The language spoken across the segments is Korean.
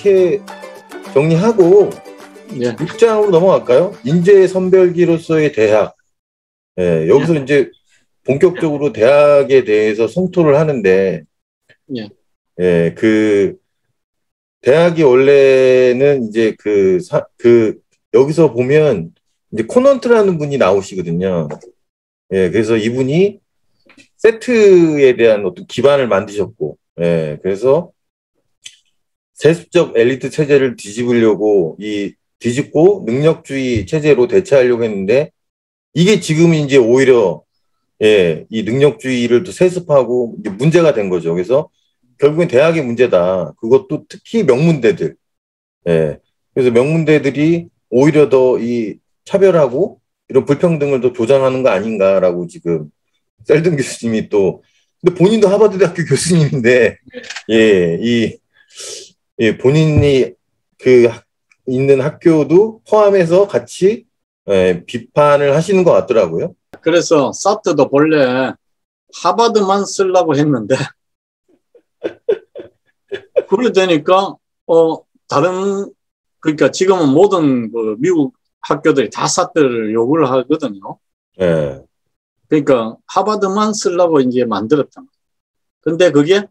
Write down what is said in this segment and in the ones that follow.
이렇게 정리하고 예. 6장으로 넘어갈까요? 인재 선별기로서의 대학. 예, 여기서 예. 이제 본격적으로 대학에 대해서 성토를 하는데, 예. 예, 그 대학이 원래는 이제 여기서 보면 이제 코넌트라는 분이 나오시거든요. 예, 그래서 이분이 세트에 대한 어떤 기반을 만드셨고, 예, 그래서 세습적 엘리트 체제를 뒤집고 능력주의 체제로 대체하려고 했는데, 이게 지금 이제 오히려 예, 이 능력주의를 또 세습하고 이제 문제가 된 거죠. 그래서 결국엔 대학의 문제다. 그것도 특히 명문대들. 예. 그래서 명문대들이 오히려 더 이 차별하고 이런 불평등을 더 조장하는 거 아닌가라고 지금 셀든 교수님이 또, 근데 본인도 하버드 대학교 교수님인데, 예, 본인이 있는 학교도 포함해서 같이 비판을 하시는 것 같더라고요. 그래서 사트도 본래 하버드만 쓰려고 했는데 그러니까 그러니까 지금은 모든 그 미국 학교들이 다 사트를 요구를 하거든요. 네. 그러니까 하버드만 쓰려고 이제 만들었다. 근데 그게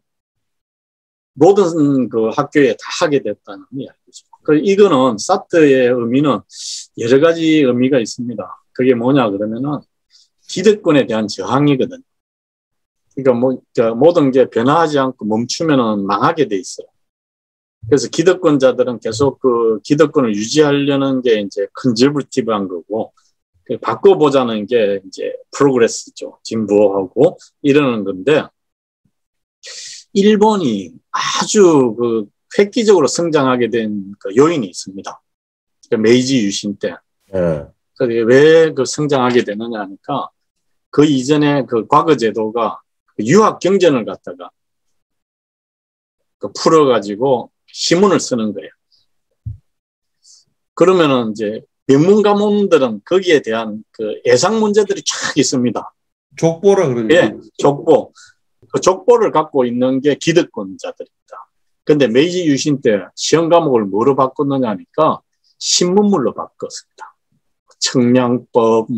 모든 그 학교에 다 하게 됐다는 이야기죠. 이거는 사트의 의미는 여러 가지 의미가 있습니다. 그게 뭐냐 그러면은 기득권에 대한 저항이거든요. 그러니까 모든 게 변화하지 않고 멈추면은 망하게 돼 있어요. 그래서 기득권자들은 계속 그 기득권을 유지하려는 게 이제 컨저버티브한 거고, 바꿔보자는 게 이제 프로그레스죠. 진보하고 이러는 건데, 일본이 아주 그 획기적으로 성장하게 된 그 요인이 있습니다. 메이지 유신 때. 왜 그 성장하게 되느냐 하니까, 그 이전에 그 과거 제도가 유학 경전을 갖다가 풀어가지고 시문을 쓰는 거예요. 그러면은 이제 명문 가문들은 거기에 대한 그 예상 문제들이 쫙 있습니다. 족보라 그러죠. 예, 족보. 그 족보를 갖고 있는 게 기득권자들입니다. 근데 메이지 유신 때 시험 과목을 뭐로 바꿨느냐 하니까 신문물로 바꿨습니다. 청량법,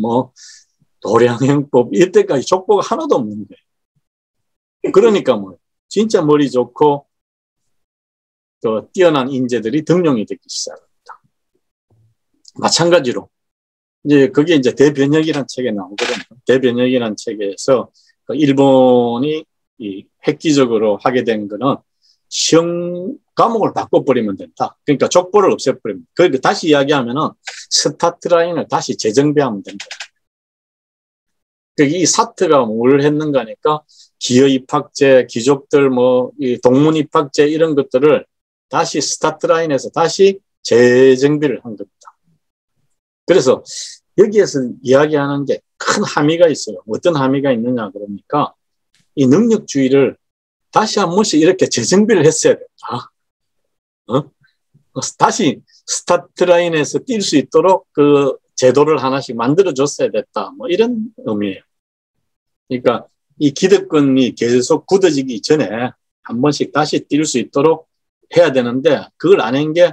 도량행법, 이때까지 족보가 하나도 없는 거예요. 그러니까 진짜 머리 좋고 또 뛰어난 인재들이 등용이 되기 시작합니다. 마찬가지로 이제 그게 이제 대변혁이라는 책에 나오거든요. 대변혁이라는 책에서 일본이 이 획기적으로 하게 된 거는 시험 과목을 바꿔버리면 된다. 그러니까 족보를 없애버리면. 그러니까 다시 이야기하면은 스타트 라인을 다시 재정비하면 된다. 이 사트가 뭘 했는가 하니까 기여 입학제, 귀족들 이 동문 입학제 이런 것들을 다시 스타트 라인에서 다시 재정비를 한 겁니다. 그래서 여기에서 이야기하는 게 큰 함의가 있어요. 어떤 함의가 있느냐 그러니까 이 능력주의를 다시 한 번씩 이렇게 재정비를 했어야 된다. 다시 스타트 라인에서 뛸 수 있도록 그 제도를 하나씩 만들어줬어야 됐다. 이런 의미예요. 그러니까 이 기득권이 계속 굳어지기 전에 한 번씩 다시 뛸 수 있도록 해야 되는데 그걸 안 한 게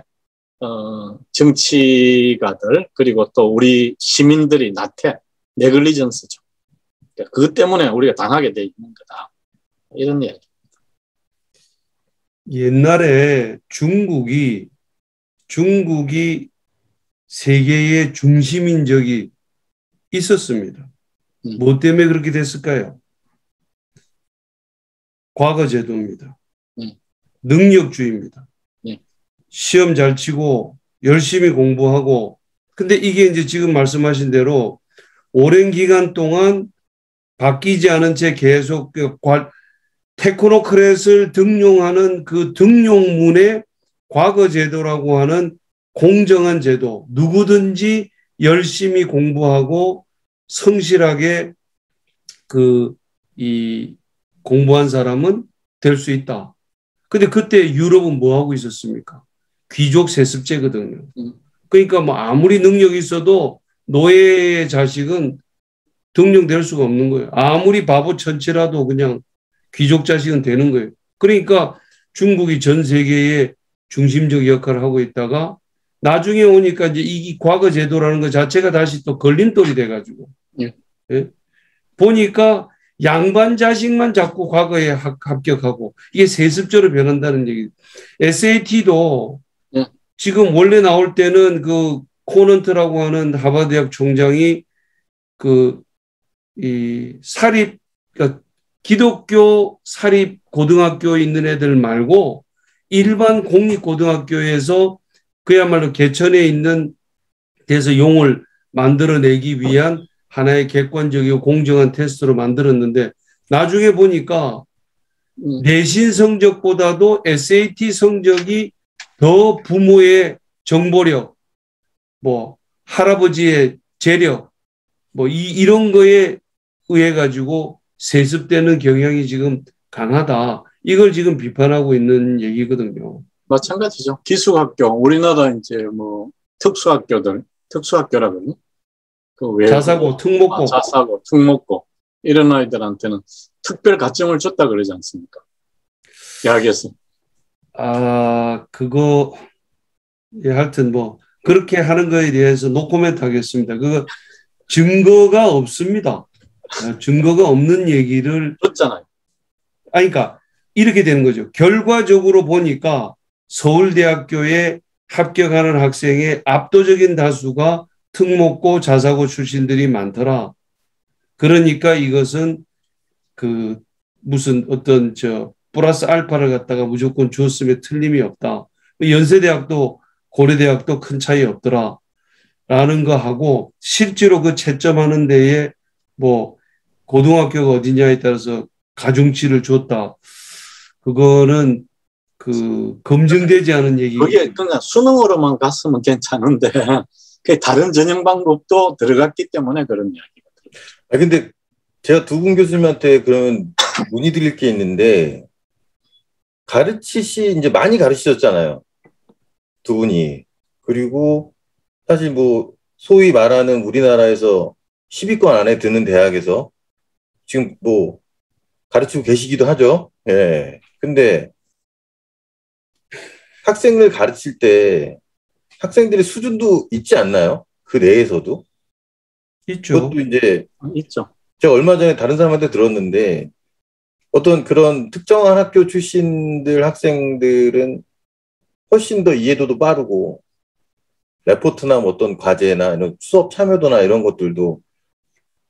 정치가들 그리고 또 우리 시민들이 네글리전스죠. 그것 때문에 우리가 당하게 돼 있는 거다. 이런 이야기. 옛날에 중국이 세계의 중심인 적이 있었습니다. 뭐 때문에 그렇게 됐을까요? 과거 제도입니다. 능력주의입니다. 시험 잘 치고 열심히 공부하고, 근데 이게 이제 지금 말씀하신 대로 오랜 기간 동안 바뀌지 않은 채 계속 테크노크렛을 등용하는 그 등용문의 과거 제도라고 하는 공정한 제도, 누구든지 열심히 공부하고 성실하게 공부한 사람은 될 수 있다. 근데 그때 유럽은 뭐 하고 있었습니까? 귀족 세습제거든요. 그러니까 아무리 능력이 있어도 노예의 자식은 등용될 수가 없는 거예요. 아무리 바보 천치라도 그냥 귀족 자식은 되는 거예요. 그러니까 중국이 전 세계에 중심적 역할을 하고 있다가 나중에 오니까 이제 이 과거 제도라는 것 자체가 다시 또 걸림돌이 돼가지고 예. 예? 보니까 양반 자식만 자꾸 과거에 합격하고 이게 세습제로 변한다는 얘기. SAT도 예. 지금 원래 나올 때는 그 코넌트라고 하는 하버드대학 총장이 그 이 사립 그러니까 기독교 사립 고등학교에 있는 애들 말고 일반 공립고등학교에서 그야말로 개천에 있는 데서 용을 만들어내기 위한 하나의 객관적이고 공정한 테스트로 만들었는데 나중에 보니까 내신 성적보다도 SAT 성적이 더 부모의 정보력, 뭐 할아버지의 재력, 뭐 이런 거에 의해 가지고 세습되는 경향이 지금 강하다. 이걸 지금 비판하고 있는 얘기거든요. 마찬가지죠. 기숙학교, 우리나라 이제 뭐 특수학교라거든요. 그 자사고, 특목고. 자사고, 특목고 이런 아이들한테는 특별 가점을 줬다 그러지 않습니까? 대학에서. 그거 예, 하여튼 뭐 그렇게 하는 거에 대해서 노코멘트 하겠습니다. 그거 증거가 없습니다. 증거가 없는 얘기를 줬잖아요. 그러니까 이렇게 되는 거죠. 결과적으로 보니까 서울대학교에 합격하는 학생의 압도적인 다수가 특목고, 자사고 출신들이 많더라. 그러니까 이것은 그 무슨 어떤 플러스 알파를 갖다가 무조건 줬으면 틀림이 없다. 연세대학도 고려대학도 큰 차이 없더라. 라는 거 하고 실제로 그 채점하는 데에 뭐 고등학교가 어디냐에 따라서 가중치를 줬다. 그거는 그 검증되지 않은 얘기. 그게 그냥 수능으로만 갔으면 괜찮은데 그 다른 전형 방법도 들어갔기 때문에 그런 이야기가 들어요. 근데 제가 두 분 교수님한테 그러면 문의드릴 게 있는데 이제 많이 가르치셨잖아요. 두 분이. 그리고 사실 뭐 소위 말하는 우리나라에서 10위권 안에 드는 대학에서 지금 뭐 가르치고 계시기도 하죠. 예. 근데 학생을 가르칠 때 학생들의 수준도 있지 않나요? 그 내에서도? 있죠. 그것도 이제 있죠. 제가 얼마 전에 다른 사람한테 들었는데 어떤 그런 특정한 학교 출신들 학생들은 훨씬 더 이해도도 빠르고 레포트나 뭐 어떤 과제나 이런 수업 참여도나 이런 것들도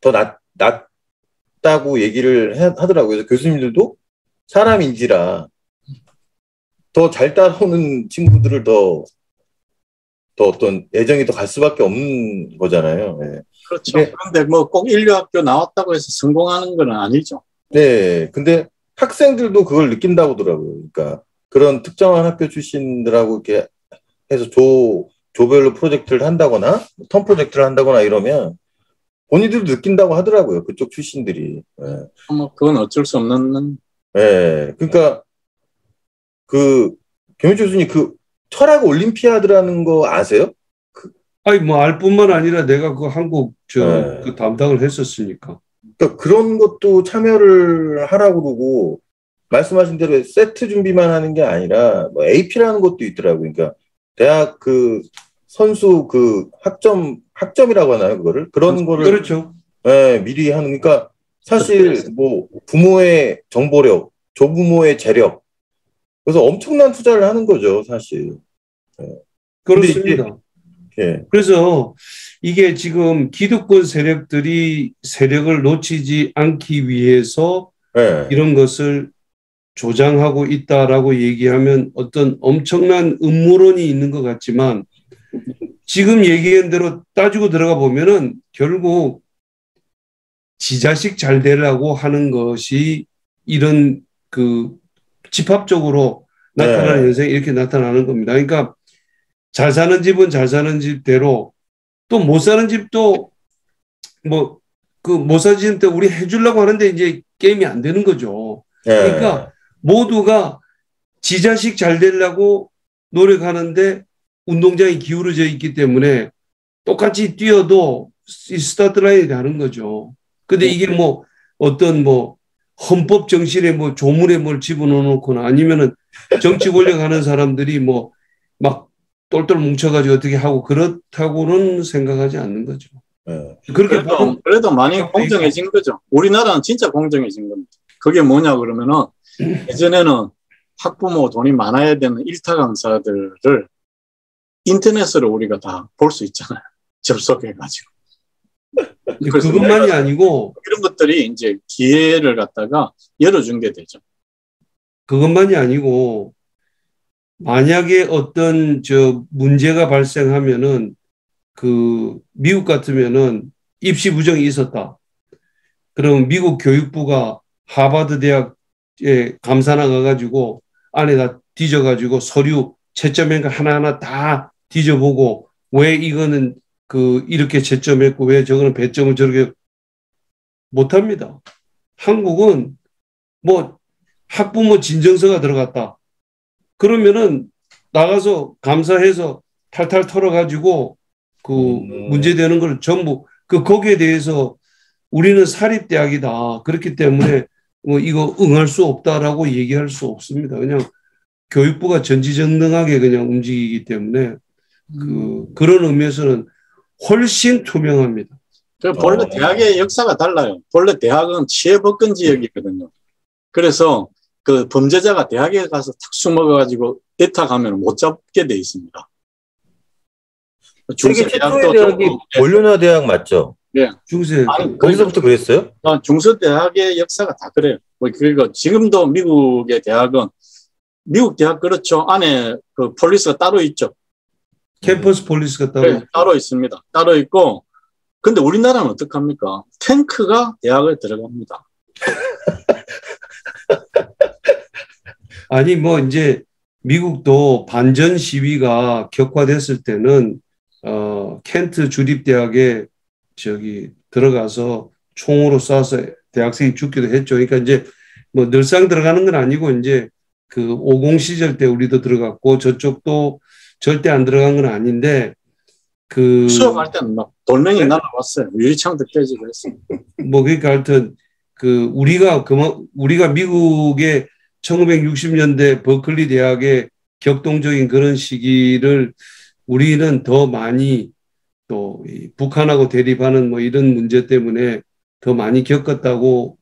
더 낮다고 얘기를 하더라고요. 그래서 교수님들도 사람인지라 더 잘 따라오는 친구들을 더 어떤 애정이 더 갈 수밖에 없는 거잖아요. 네. 그렇죠. 그런데 뭐 꼭 인류학교 나왔다고 해서 성공하는 건 아니죠. 네. 근데 학생들도 그걸 느낀다고 하더라고요. 그러니까 그런 특정한 학교 출신들하고 이렇게 해서 조별로 프로젝트를 한다거나 턴 프로젝트를 한다거나 이러면 본인들도 느낀다고 하더라고요. 그쪽 출신들이. 네. 뭐 그건 어쩔 수 없는. 네. 그러니까 그 김현주 교수님 그 철학 올림피아드라는 거 아세요? 아니 뭐 알 뿐만 아니라 내가 그 한국 네. 그 담당을 했었으니까. 그러니까 그런 것도 참여를 하라고 그러고 말씀하신 대로 세트 준비만 하는 게 아니라 뭐 AP라는 것도 있더라고요. 그러니까 대학 그 선수 그 학점이라고 하나요, 그거를? 그런 거를 그렇죠. 네, 미리 하는 그러니까 사실 뭐 부모의 정보력, 조부모의 재력 그래서 엄청난 투자를 하는 거죠, 사실. 네. 그렇습니다. 예. 그래서 이게 지금 기득권 세력들이 세력을 놓치지 않기 위해서 네. 이런 것을 조장하고 있다라고 얘기하면 어떤 엄청난 음모론이 있는 것 같지만 지금 얘기한 대로 따지고 들어가 보면은 결국 지 자식 잘 되려고 하는 것이 이런 그 집합적으로 나타나는 현상이 이렇게 나타나는 겁니다. 그러니까 잘 사는 집은 잘 사는 집대로 또 못 사는 집도 뭐 그 못 사는 집때 우리 해주려고 하는데 이제 게임이 안 되는 거죠. 그러니까 모두가 지 자식 잘 되려고 노력하는데 운동장이 기울어져 있기 때문에 똑같이 뛰어도 이 스타트 라인이 다른 거죠. 근데 이게 뭐 어떤 뭐 헌법 정신에 뭐 조문에 뭘 집어넣거나 아니면은 정치 권력 하는 사람들이 뭐 막 똘똘 뭉쳐가지고 어떻게 하고 그렇다고는 생각하지 않는 거죠. 네. 그렇게 그래도 많이 공정해진 거죠. 우리나라는 진짜 공정해진 겁니다. 그게 뭐냐 그러면은 예전에는 학부모 돈이 많아야 되는 일타 강사들을 인터넷으로 우리가 다 볼 수 있잖아요. 접속해가지고. 그것만이 아니고 이런 것들이 이제 기회를 갖다가 열어준 게 되죠. 그것만이 아니고 만약에 어떤 문제가 발생하면은 그 미국 같으면은 입시 부정이 있었다. 그러면 미국 교육부가 하버드 대학에 감사 나가가지고 안에다 뒤져가지고 서류 채점한 거 하나하나 다 뒤져보고 왜 이거는 이렇게 채점했고 왜 저거는 배점을 저렇게 못합니다. 한국은 뭐 학부모 진정서가 들어갔다. 그러면은 나가서 감사해서 탈탈 털어가지고 문제되는 걸 전부 거기에 대해서 우리는 사립대학이다. 그렇기 때문에 뭐 이거 응할 수 없다라고 얘기할 수 없습니다. 그냥 교육부가 전지전능하게 그냥 움직이기 때문에 그런 의미에서는 훨씬 투명합니다. 본래 대학의 역사가 달라요. 본래 대학은 치해법권 지역이거든요. 그래서 그 범죄자가 대학에 가서 탁 숨어가지고 애탁하면 못 잡게 돼 있습니다. 세계 최초의 대학이 볼로냐 대학 맞죠? 네. 중세. 거기서부터 그랬어요? 중서대학의 역사가 다 그래요. 그리고 지금도 미국의 대학은 미국 대학 그렇죠. 안에 그 폴리스가 따로 있죠. 캠퍼스 폴리스가 따로. 네, 따로 있습니다. 따로 있고. 근데 우리나라는 어떡합니까? 탱크가 대학에 들어갑니다. 아니 뭐 이제 미국도 반전 시위가 격화됐을 때는 켄트 주립대학에 들어가서 총으로 쏴서 대학생이 죽기도 했죠. 그러니까 이제 뭐 늘상 들어가는 건 아니고 이제 50 시절 때 우리도 들어갔고 저쪽도 절대 안 들어간 건 아닌데 수업할 때는 막 돌멩이 네? 날아왔어요. 유리창도 깨지고 했어요. 뭐 그러니까 하여튼 우리가 미국의 1960년대 버클리 대학의 격동적인 그런 시기를 우리는 더 많이 또 북한하고 대립하는 뭐 이런 문제 때문에 더 많이 겪었다고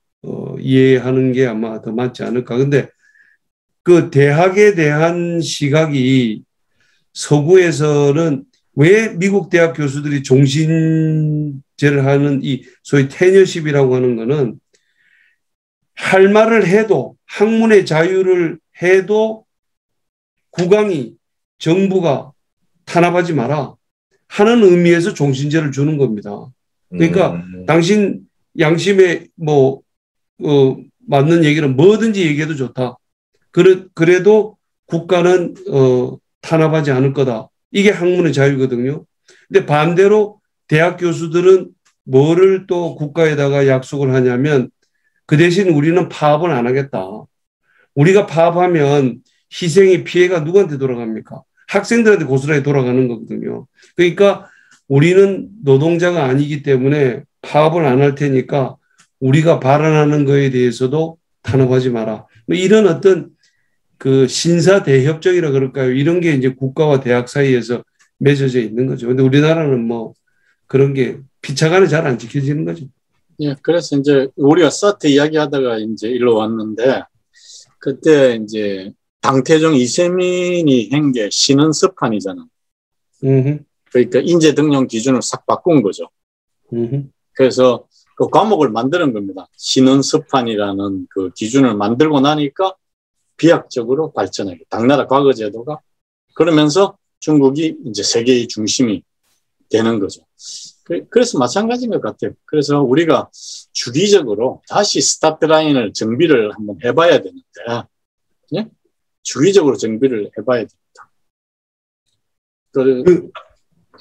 이해하는 게 아마 더 맞지 않을까. 근데 그 대학에 대한 시각이 서구에서는 왜 미국 대학 교수들이 종신제를 하는 이 소위 테녀십이라고 하는 거는 할 말을 해도 학문의 자유를 해도 국왕이 정부가 탄압하지 마라 하는 의미에서 종신제를 주는 겁니다. 그러니까 당신 양심에 맞는 얘기는 뭐든지 얘기해도 좋다. 그래도 국가는 탄압하지 않을 거다. 이게 학문의 자유거든요. 근데 반대로 대학 교수들은 뭐를 또 국가에다가 약속을 하냐면 그 대신 우리는 파업을 안 하겠다. 우리가 파업하면 희생의 피해가 누구한테 돌아갑니까? 학생들한테 고스란히 돌아가는 거거든요. 그러니까 우리는 노동자가 아니기 때문에 파업을 안 할 테니까 우리가 발언하는 거에 대해서도 탄압하지 마라. 뭐 이런 어떤 신사대협정이라 그럴까요? 이런 게 이제 국가와 대학 사이에서 맺어져 있는 거죠. 근데 우리나라는 뭐 그런 게 피차간에 잘 안 지켜지는 거죠. 예, 그래서 이제 우리가 사트 이야기하다가 이제 일로 왔는데 그때 이제 당태종 이세민이 한 게 신헌서판이잖아. 그러니까 인재 등용 기준을 싹 바꾼 거죠. 그래서 그 과목을 만드는 겁니다. 신헌서판이라는 그 기준을 만들고 나니까 비약적으로 발전하게 당나라 과거 제도가 그러면서 중국이 이제 세계의 중심이 되는 거죠. 그래서 마찬가지인 것 같아요. 그래서 우리가 주기적으로 다시 스타트 라인을 정비를 한번 해봐야 되는데, 예? 주기적으로 정비를 해봐야 됩니다.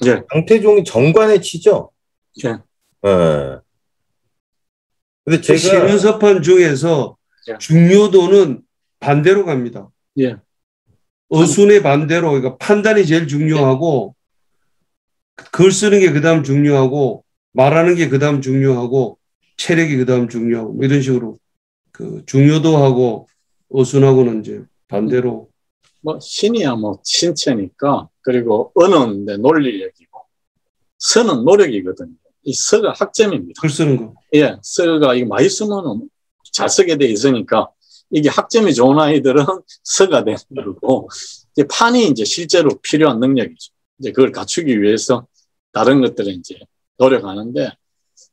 예. 당태종이 정관에 치죠? 예. 예. 근데 제가 신헌서판 중에서 중요도는 반대로 갑니다. 예. 어순의 반대로, 그러니까 판단이 제일 중요하고, 글 쓰는 게 그 다음 중요하고, 말하는 게 그 다음 중요하고, 체력이 그 다음 중요하고, 뭐 이런 식으로 그 중요도하고 어순하고는 이제 반대로. 뭐 신이야 뭐 신체니까 그리고 언어는 논리력이고 서는 노력이거든요. 이 서가 학점입니다. 글 쓰는 거. 예, 서가 이거 많이 쓰면 잘 쓰게 돼 있으니까 이게 학점이 좋은 아이들은 서가 되는 거고 이제 판이 이제 실제로 필요한 능력이죠. 이제 그걸 갖추기 위해서 다른 것들을 이제 노력하는데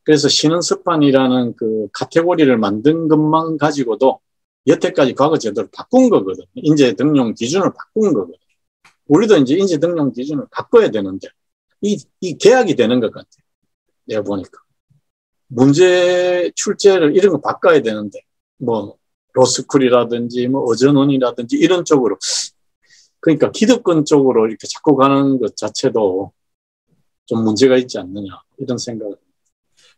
그래서 신흥습판이라는 그 카테고리를 만든 것만 가지고도 여태까지 과거 제도를 바꾼 거거든요. 인재 등용 기준을 바꾼 거거든요. 우리도 이제 인재 등용 기준을 바꿔야 되는데 이 계약이 되는 것 같아요. 내가 보니까. 문제 출제를 이런 거 바꿔야 되는데 뭐 로스쿨이라든지 뭐 어전원이라든지 이런 쪽으로 그러니까 기득권 쪽으로 이렇게 자꾸 가는 것 자체도 좀 문제가 있지 않느냐 이런 생각을.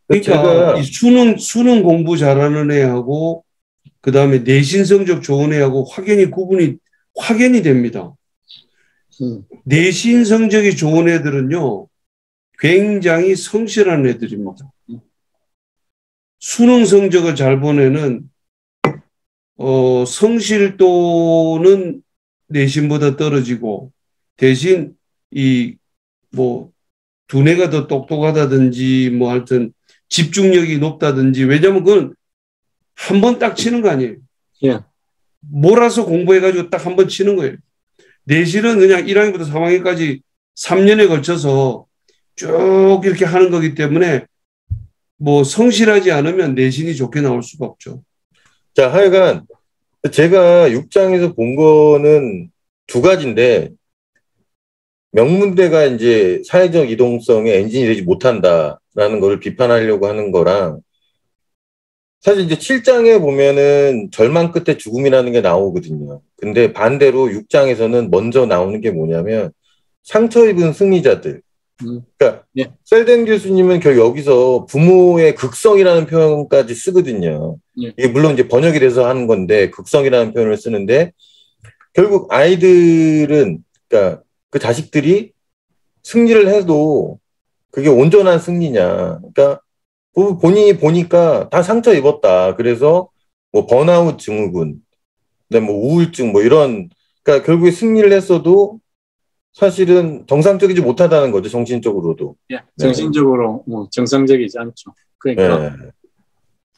그러니까 이 수능 공부 잘하는 애하고 그 다음에 내신 성적 좋은 애하고 확연히 됩니다. 내신 성적이 좋은 애들은요 굉장히 성실한 애들입니다. 수능 성적을 잘 본 애는 성실도는 내신보다 떨어지고 대신 이 뭐 두뇌가 더 똑똑하다든지 뭐 하여튼 집중력이 높다든지 왜냐면 그건 한 번 딱 치는 거 아니에요. 예. 몰아서 공부해가지고 딱 한 번 치는 거예요. 내신은 그냥 1학년부터 3학년까지 3년에 걸쳐서 쭉 이렇게 하는 거기 때문에 뭐 성실하지 않으면 내신이 좋게 나올 수가 없죠. 자, 하여간 제가 6장에서 본 거는 두 가지인데 명문대가 이제 사회적 이동성의 엔진이 되지 못한다라는 걸 비판하려고 하는 거랑 사실 이제 7장에 보면은 절망 끝에 죽음이라는 게 나오거든요. 근데 반대로 6장에서는 먼저 나오는 게 뭐냐면 상처 입은 승리자들. 그러니까 예. 셀덴 교수님은 결국 여기서 부모의 극성이라는 표현까지 쓰거든요. 예. 이게 물론 이제 번역이 돼서 하는 건데 극성이라는 표현을 쓰는데 결국 아이들은 그러니까 그 자식들이 승리를 해도 그게 온전한 승리냐. 그러니까 본인이 보니까 다 상처 입었다. 그래서 뭐 번아웃 증후군, 그다음에 뭐 우울증 뭐 이런 그러니까 결국에 승리를 했어도 사실은 정상적이지 못하다는 거죠. 정신적으로도. 예, 정신적으로 뭐 정상적이지 않죠. 그러니까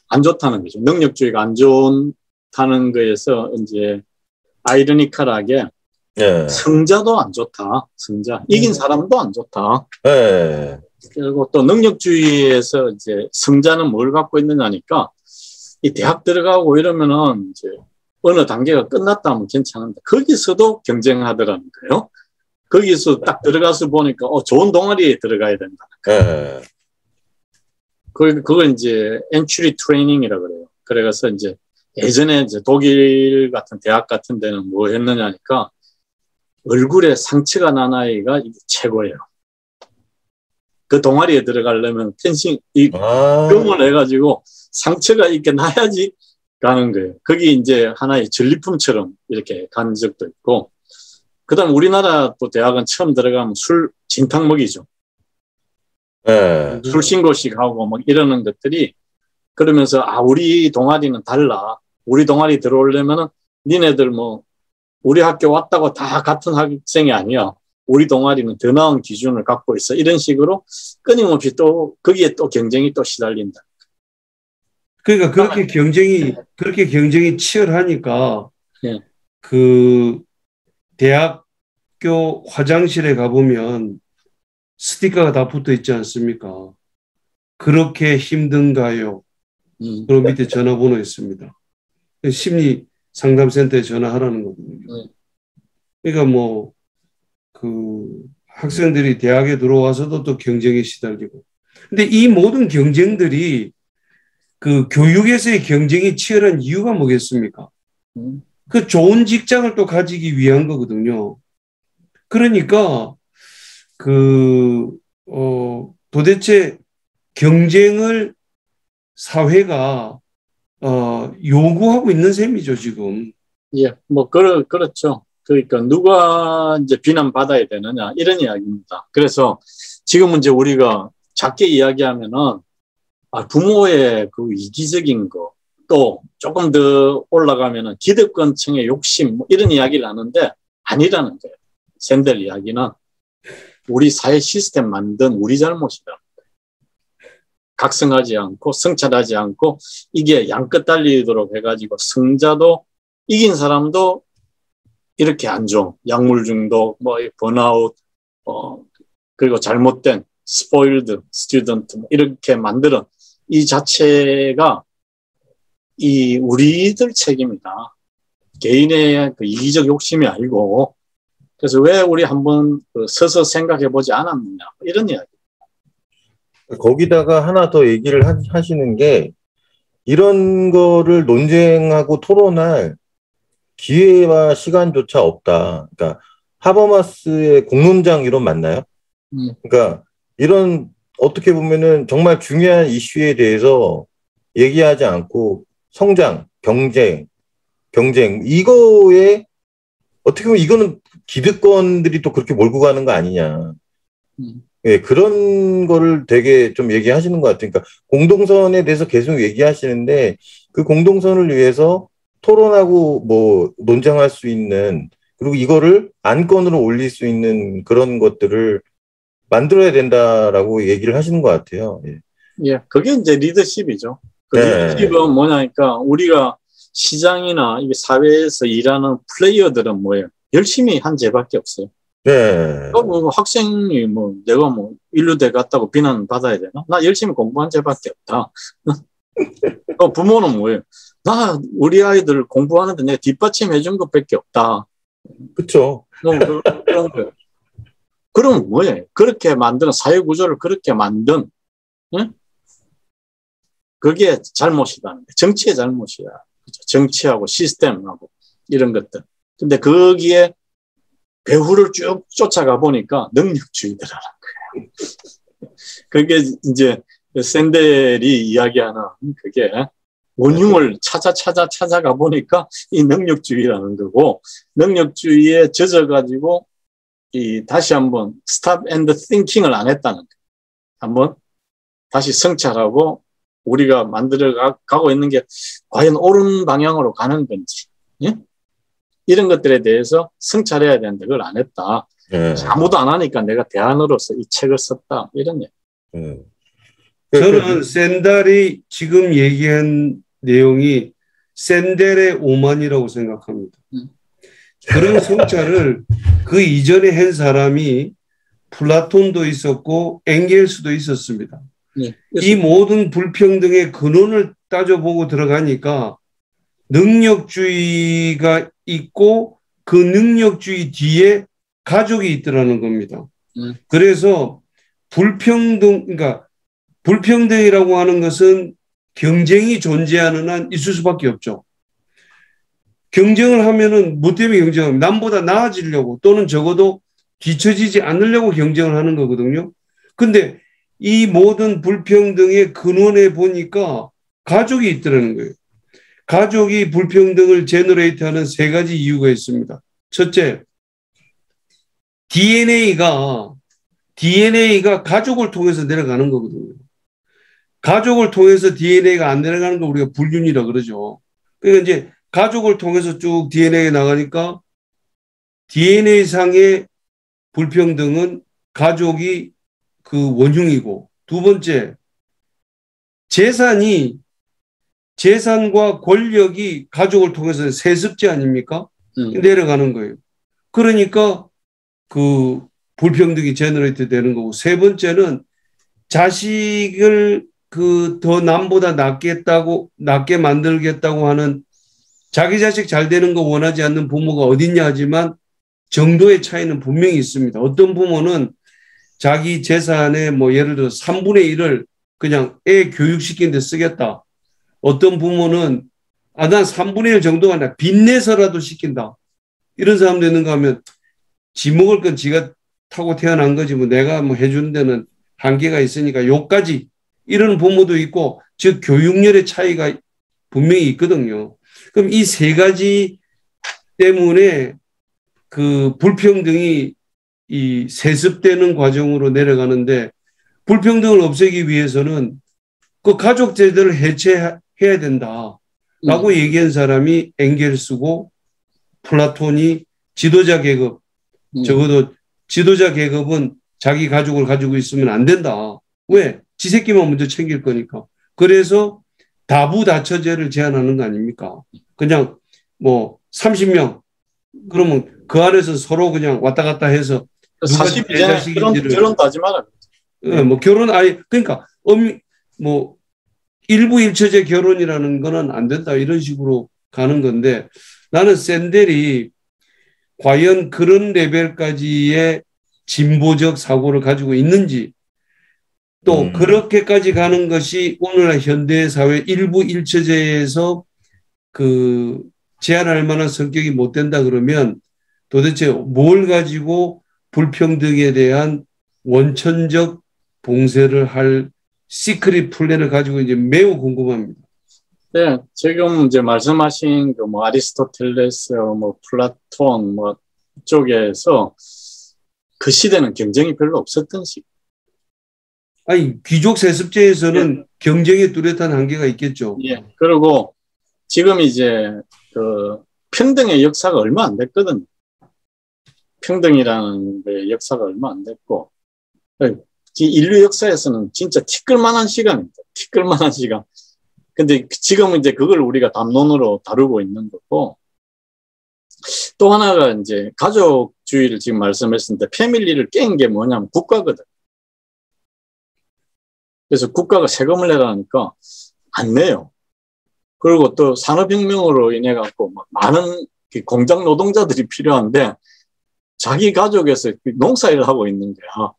안 좋다는 거죠. 능력주의가 안 좋다는 거에서 이제 아이러니컬하게 성자도 안 좋다. 성자 이긴 사람도 안 좋다. 그리고 또 능력주의에서 이제 성자는 뭘 갖고 있느냐니까 이 대학 들어가고 이러면은 이제 어느 단계가 끝났다 하면 괜찮은데 거기서도 경쟁하더라는 거예요. 거기서 딱 들어가서 보니까 좋은 동아리에 들어가야 된다. 그걸 이제 엔트리 트레이닝이라고 그래요. 그래서 이제 예전에 이제 독일 같은 대학 같은 데는 뭐 했느냐니까 얼굴에 상처가 난 아이가 이게 최고예요. 그 동아리에 들어가려면 병을 해가지고 상처가 이렇게 나야지 가는 거예요. 거기 이제 하나의 전리품처럼 이렇게 간 적도 있고, 그 다음 우리나라 또 대학은 처음 들어가면 술 진탕 먹이죠. 술 신고식 하고 막 이러는 것들이 그러면서 우리 동아리는 달라. 우리 동아리 들어오려면은 니네들 뭐 우리 학교 왔다고 다 같은 학생이 아니야. 우리 동아리는 더 나은 기준을 갖고 있어. 이런 식으로 끊임없이 또 거기에 또 경쟁이 또 시달린다. 그러니까 그렇게 경쟁이 치열하니까 그 대학교 화장실에 가보면 스티커가 다 붙어 있지 않습니까? 그렇게 힘든가요? 그럼 밑에 전화번호 있습니다. 심리 상담센터에 전화하라는 거거든요. 그러니까 뭐 그 학생들이 대학에 들어와서도 또 경쟁에 시달리고. 근데 이 모든 경쟁들이 그 교육에서의 경쟁이 치열한 이유가 뭐겠습니까? 그 좋은 직장을 또 가지기 위한 거거든요. 그러니까 도대체 경쟁을 사회가 요구하고 있는 셈이죠, 지금. 예, 뭐 그렇죠. 그러니까 누가 이제 비난받아야 되느냐 이런 이야기입니다. 그래서 지금은 이제 우리가 작게 이야기하면은 부모의 그 이기적인 거, 또 조금 더 올라가면은 기득권층의 욕심 뭐 이런 이야기를 하는데 아니라는 거예요. 샌델 이야기는 우리 사회 시스템 만든 우리 잘못이다. 각성하지 않고 성찰하지 않고 이게 양끝 달리도록 해가지고 승자도 이긴 사람도 이렇게 안 좋은 약물 중독, 뭐 번아웃, 그리고 잘못된 스포일드 스튜던트 이렇게 만드는 이 자체가 이 우리들 책임이다. 개인의 그 이기적 욕심이 아니고 그래서 왜 우리 한번 서서 생각해보지 않았느냐 이런 이야기. 거기다가 하나 더 얘기를 하시는 게 이런 거를 논쟁하고 토론할 기회와 시간조차 없다. 그러니까 하버마스의 공론장 이론 맞나요? 그러니까 이런 어떻게 보면은 정말 중요한 이슈에 대해서 얘기하지 않고 성장, 경쟁 이거에 어떻게 보면 이거는 기득권들이 또 그렇게 몰고 가는 거 아니냐. 예, 그런 거를 되게 좀 얘기하시는 것 같아요. 그러니까 공동선에 대해서 계속 얘기하시는데 그 공동선을 위해서 토론하고 뭐 논쟁할 수 있는 그리고 이거를 안건으로 올릴 수 있는 그런 것들을 만들어야 된다라고 얘기를 하시는 것 같아요. 예, 예, 그게 이제 리더십이죠. 그 네. 리더십은 뭐냐니까 우리가 시장이나 이게 사회에서 일하는 플레이어들은 뭐예요? 열심히 한 죄밖에 없어요. 네. 뭐 학생이 뭐 내가 뭐 인류대 갔다고 비난 받아야 되나? 나 열심히 공부한 죄밖에 없다. 부모는 뭐예요? 나 우리 아이들 공부하는데 내가 뒷받침해 준 것밖에 없다. 그렇죠. 뭐 그런 거예요. 그럼 뭐예요? 그렇게 만드는 사회 구조를 그렇게 만든 응? 그게 잘못이다. 정치의 잘못이야. 그렇죠? 정치하고 시스템하고 이런 것들. 근데 거기에 배후를 쭉 쫓아가 보니까 능력주의더라는 거예요. 그게 이제 샌델이 이야기하는 그게 원흉을 찾아가 보니까 이 능력주의라는 거고 능력주의에 젖어가지고 이 다시 한번 stop and thinking을 안 했다는 거예요. 한번 다시 성찰하고 우리가 만들어 가고 있는 게 과연 옳은 방향으로 가는 건지 예? 이런 것들에 대해서 성찰해야 되는데 그걸 안 했다. 아무도 안 하니까 내가 대안으로서 이 책을 썼다. 이런 얘기. 저는 샌델이 지금 얘기한 내용이 샌델의 오만이라고 생각합니다. 그런 성찰을 그 이전에 한 사람이 플라톤도 있었고 엥겔스도 있었습니다. 이 모든 불평등의 근원을 따져보고 들어가니까 능력주의가 있고 그 능력주의 뒤에 가족이 있더라는 겁니다. 그래서 그러니까 불평등이라고 하는 것은 경쟁이 존재하는 한 있을 수밖에 없죠. 경쟁을 하면은 뭐 때문에 경쟁하면 남보다 나아지려고 또는 적어도 뒤처지지 않으려고 경쟁을 하는 거거든요. 근데 이 모든 불평등의 근원에 보니까 가족이 있더라는 거예요. 가족이 불평등을 제너레이트하는 세 가지 이유가 있습니다. 첫째, DNA가 가족을 통해서 내려가는 거거든요. 가족을 통해서 DNA가 안 내려가는 걸 우리가 불륜이라 그러죠. 그러니까 이제 가족을 통해서 쭉 DNA가 나가니까 DNA상의 불평등은 가족이 그 원흉이고 두 번째, 재산과 권력이 가족을 통해서 세습제 아닙니까? 내려가는 거예요. 그러니까 그 불평등이 제너레이트 되는 거고 세 번째는 자식을 그 더 남보다 낫게 만들겠다고 하는 자기 자식 잘 되는 거 원하지 않는 부모가 어딨냐 하지만 정도의 차이는 분명히 있습니다. 어떤 부모는 자기 재산의 뭐 예를 들어 3분의 1을 그냥 애 교육시키는 데 쓰겠다. 어떤 부모는 난 3분의 1 정도가 아니라 빚내서라도 시킨다. 이런 사람도 있는가 하면 지 먹을 건 지가 타고 태어난 거지 뭐 내가 뭐 해주는 데는 한계가 있으니까 요까지 이런 부모도 있고 즉 교육열의 차이가 분명히 있거든요. 그럼 이 세 가지 때문에 그 불평등이 이 세습되는 과정으로 내려가는데 불평등을 없애기 위해서는 그 가족 제도를 해체해야 된다라고 얘기한 사람이 엥겔스고 플라톤이 지도자 계급, 적어도 지도자 계급은 자기 가족을 가지고 있으면 안 된다. 왜? 지 새끼만 먼저 챙길 거니까. 그래서 다부다처제를 제안하는 거 아닙니까? 그냥 뭐 30명 그러면 그 안에서 서로 그냥 왔다 갔다 해서 누가 내 자식인지를 결혼도 하지 마라. 네, 뭐 결혼 아예 그러니까 뭐 일부 일처제 결혼이라는 거는 안 된다 이런 식으로 가는 건데 나는 샌델이 과연 그런 레벨까지의 진보적 사고를 가지고 있는지 또 그렇게까지 가는 것이 오늘날 현대 사회 일부 일처제에서 그 제한할 만한 성격이 못 된다 그러면 도대체 뭘 가지고 불평등에 대한 원천적 봉쇄를 할 시크릿 플랜을 가지고 이제 매우 궁금합니다. 네, 지금 이제 말씀하신 그 뭐 아리스토텔레스, 뭐 플라톤 뭐 쪽에서 그 시대는 경쟁이 별로 없었던 시기. 아니 귀족 세습제에서는 경쟁의 뚜렷한 한계가 있겠죠. 예. 그리고 지금 이제 그 평등의 역사가 얼마 안 됐거든요. 평등이라는 게 역사가 얼마 안 됐고 인류 역사에서는 진짜 티끌만한 시간입니다. 티끌만한 시간. 근데 지금은 이제 그걸 우리가 담론으로 다루고 있는 거고 또 하나가 이제 가족주의를 지금 말씀했는데 패밀리를 깬 게 뭐냐면 국가거든. 그래서 국가가 세금을 내라니까 안 내요. 그리고 또 산업혁명으로 인해 갖고 많은 공장 노동자들이 필요한데 자기 가족에서 농사일을 하고 있는 거야.